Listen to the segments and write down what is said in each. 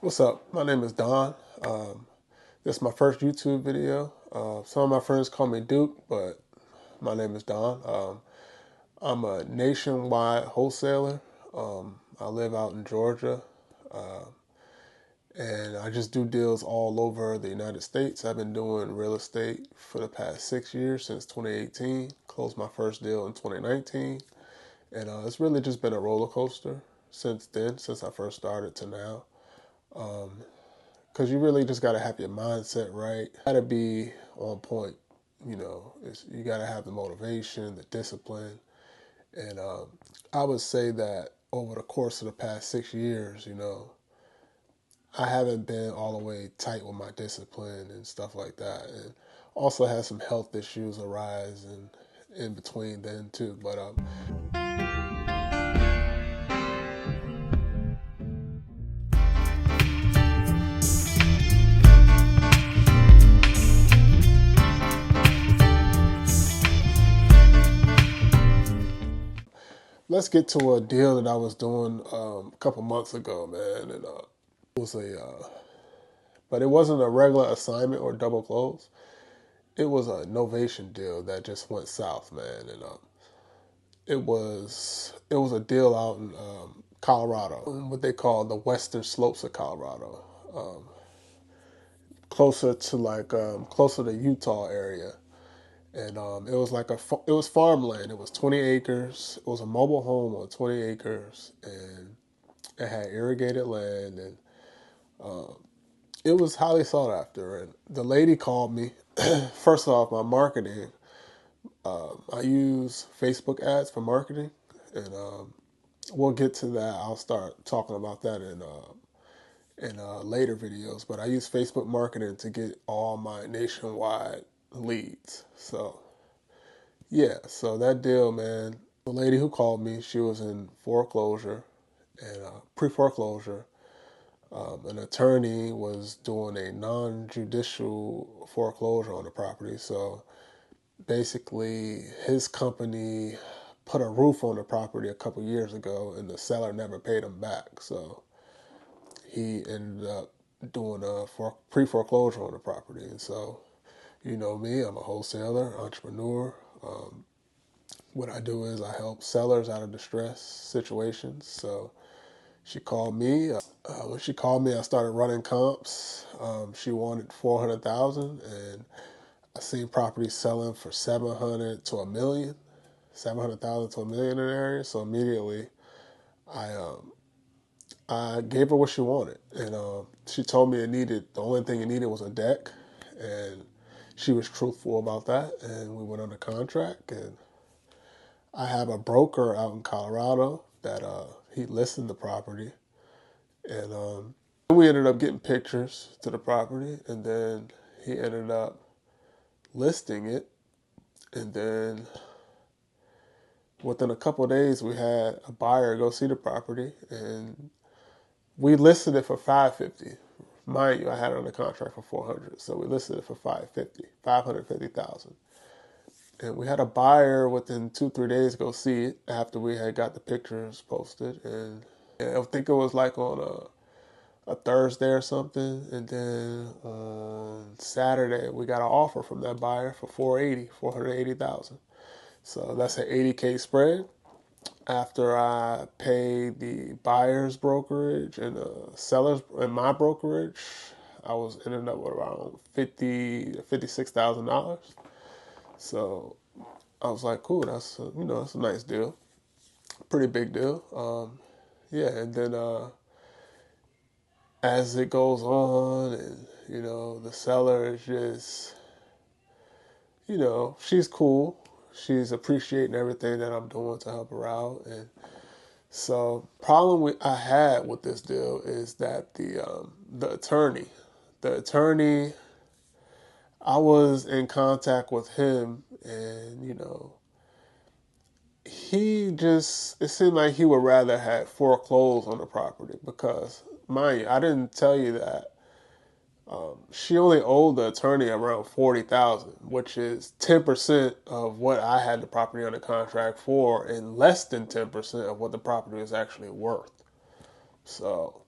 What's up? My name is Don. This is my first YouTube video. Some of my friends call me Duke, but my name is Don. I'm a nationwide wholesaler. I live out in Georgia, and I just do deals all over the United States. I've been doing real estate for the past 6 years, since 2018. Closed my first deal in 2019, and it's really just been a roller coaster since then, since I first started to now. Because you really just got to have your mindset right. You got to be on point. You got to have the motivation, the discipline. And I would say that over the course of the past 6 years, I haven't been all the way tight with my discipline and stuff like that. And also had some health issues arise and in between then too. But let's get to a deal that I was doing a couple months ago, man. And it was but it wasn't a regular assignment or double close. It was a novation deal that just went south, man. And it was a deal out in Colorado, what they call the western slopes of Colorado, closer to Utah area. And it was it was farmland. It was 20 acres. It was a mobile home on 20 acres, and it had irrigated land, and it was highly sought after. And the lady called me. First off, my marketing. I use Facebook ads for marketing, and we'll get to that. I'll start talking about that in later videos. But I use Facebook marketing to get all my nationwide leads. So yeah, so that deal, man. The lady who called me, she was in foreclosure and pre-foreclosure. An attorney was doing a non-judicial foreclosure on the property. So basically, his company put a roof on the property a couple years ago, and the seller never paid him back. So he ended up doing a pre-foreclosure on the property. And so, you know me, I'm a wholesaler, entrepreneur. What I do is I help sellers out of distress situations. So she called me. When she called me, I started running comps. She wanted 400,000, and I seen properties selling for 700 to a million, 700,000 to a million in the area. So immediately, I gave her what she wanted, and she told me the only thing it needed was a deck, and she was truthful about that, and we went under contract. And I have a broker out in Colorado that he listed the property, and we ended up getting pictures to the property, and then he ended up listing it, and then within a couple of days we had a buyer go see the property, and we listed it for 550. Mind you, I had it under contract for 400, so we listed it for 550,000. And we had a buyer within 2-3 days go see it after we had got the pictures posted. And I think it was like on a Thursday or something. And then on Saturday, we got an offer from that buyer for 480,000. So that's an 80K spread. After I paid the buyer's brokerage and the seller's and my brokerage, I was ended up with around $56,000. So I was like, cool, that's that's a nice deal, pretty big deal. Yeah, and then as it goes on, and the seller is just, she's cool. She's appreciating everything that I'm doing to help her out. And so I had with this deal is that the attorney, I was in contact with him, and it seemed like he would rather have foreclosed on the property because, mind you, I didn't tell you that she only owed the attorney around 40,000, which is 10% of what I had the property under contract for, and less than 10% of what the property is actually worth. So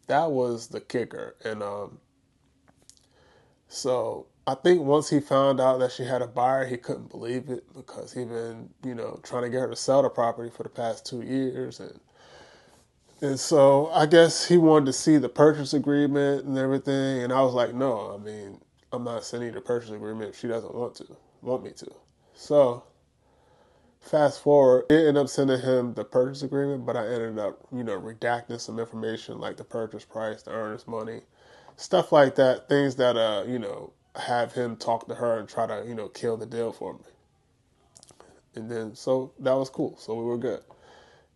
that was the kicker. And so I think once he found out that she had a buyer, he couldn't believe it because he'd been, trying to get her to sell the property for the past 2 years. And so I guess he wanted to see the purchase agreement and everything. And I was like, no, I mean, I'm not sending the purchase agreement if she doesn't want me to. So fast forward, I ended up sending him the purchase agreement, but I ended up, redacting some information like the purchase price, the earnest money, stuff like that, things that, have him talk to her and try to, kill the deal for me. And then, so that was cool. So we were good.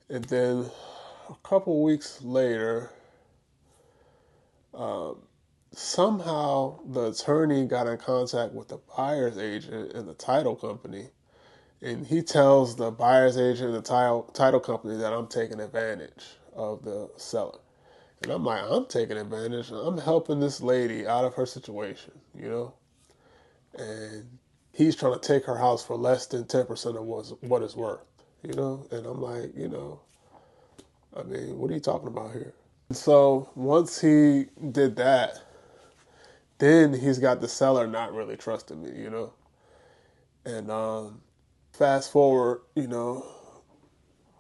And then a couple weeks later, somehow the attorney got in contact with the buyer's agent and the title company. And he tells the buyer's agent and the title company that I'm taking advantage of the seller. And I'm like, I'm taking advantage. I'm helping this lady out of her situation, And he's trying to take her house for less than 10% of what it's worth, And I'm like, I mean, what are you talking about here? So once he did that, then he's got the seller not really trusting me, And fast forward,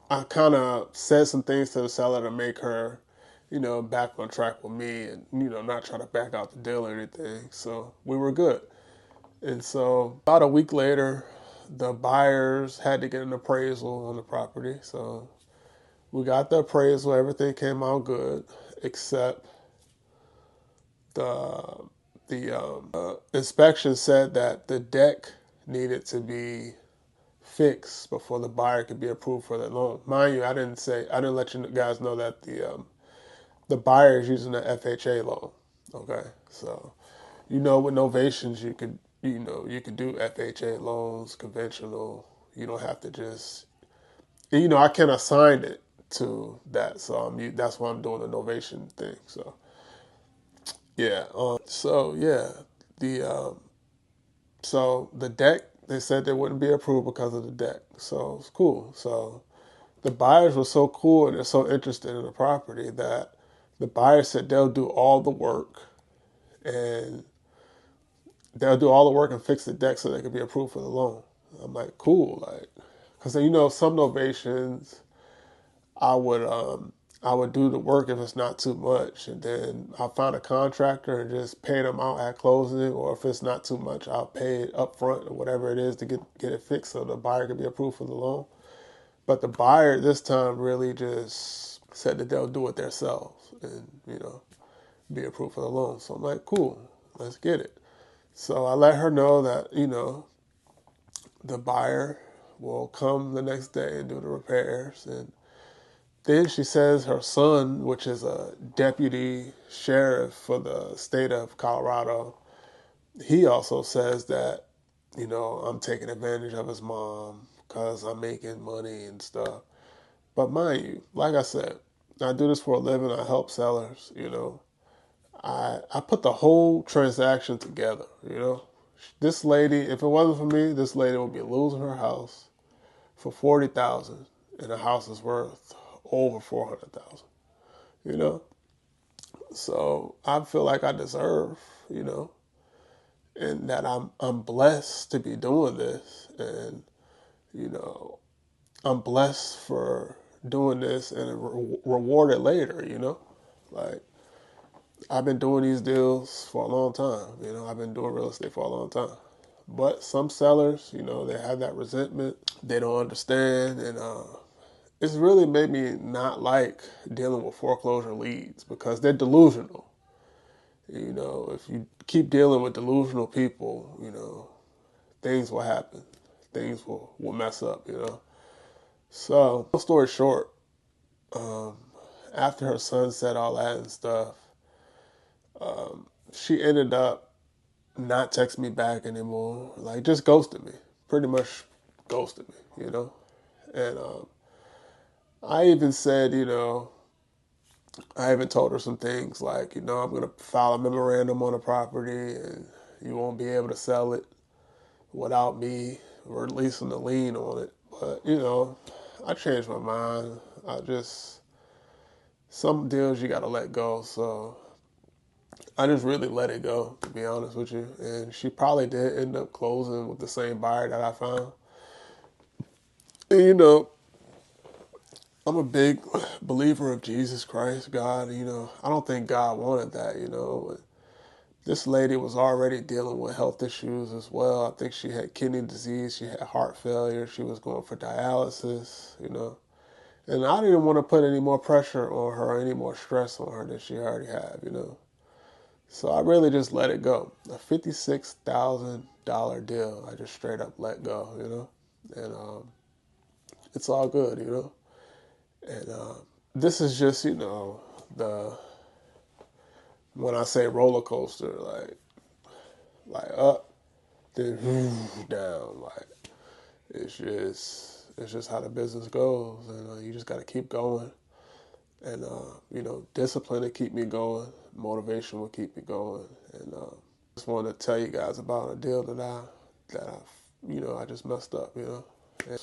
I kind of said some things to the seller to make her, back on track with me and, not try to back out the deal or anything. So we were good. And so about a week later, the buyers had to get an appraisal on the property. So we got the appraisal. Everything came out good, except the inspection said that the deck needed to be fixed before the buyer could be approved for the loan. Mind you, I didn't let you guys know that the buyer is using the FHA loan. Okay, so with novations you could do FHA loans, conventional. You don't have to just I can assign it to that. So that's why I'm doing the novation thing. So yeah. The so the deck, they said they wouldn't be approved because of the deck. So it's cool. So the buyers were so cool and they're so interested in the property that the buyer said they'll do all the work and fix the deck so they can be approved for the loan. I'm like, cool, like, because some novations I would do the work if it's not too much, and then I'll find a contractor and just pay them out at closing, or if it's not too much, I'll pay it up front or whatever it is to get it fixed so the buyer can be approved for the loan. But the buyer this time really just said that they'll do it themselves and, be approved for the loan. So I'm like, cool, let's get it. So I let her know that, the buyer will come the next day and do the repairs. And then she says her son, which is a deputy sheriff for the state of Colorado, he also says that, I'm taking advantage of his mom because I'm making money and stuff. But mind you, like I said, I do this for a living. I help sellers, I put the whole transaction together, This lady, if it wasn't for me, this lady would be losing her house for $40,000, and the house is worth over $400,000, So I feel like I deserve, and that I'm blessed to be doing this, and I'm blessed for doing this and rewarded later, like. I've been doing these deals for a long time. I've been doing real estate for a long time. But some sellers, they have that resentment. They don't understand. And it's really made me not like dealing with foreclosure leads because they're delusional. If you keep dealing with delusional people, things will happen. Things will mess up, So, long story short, after her son said all that and stuff, she ended up not texting me back anymore. Like, just ghosted me. Pretty much ghosted me, And I even said, I even told her some things like, I'm going to file a memorandum on the property and you won't be able to sell it without me releasing the lien on it. But, I changed my mind. I just some deals you gotta let go. So I just really let it go, to be honest with you. And she probably did end up closing with the same buyer that I found. And, I'm a big believer of Jesus Christ, God. I don't think God wanted that. This lady was already dealing with health issues as well. I think she had kidney disease, she had heart failure, she was going for dialysis. And I didn't want to put any more pressure on her, any more stress on her than she already had. So I really just let it go. A $56,000 deal, I just straight up let go. And it's all good. And this is just, the when I say roller coaster, like up, then down. Like it's just how the business goes, and you just got to keep going. And discipline will keep me going. Motivation will keep me going. And just wanted to tell you guys about a deal that I just messed up. I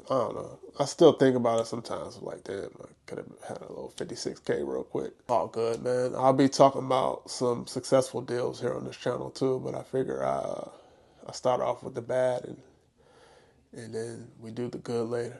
don't know. I still think about it sometimes. I'm like, damn, I could have had a little 56K real quick. All good, man. I'll be talking about some successful deals here on this channel too, but I figure I start off with the bad and then we do the good later.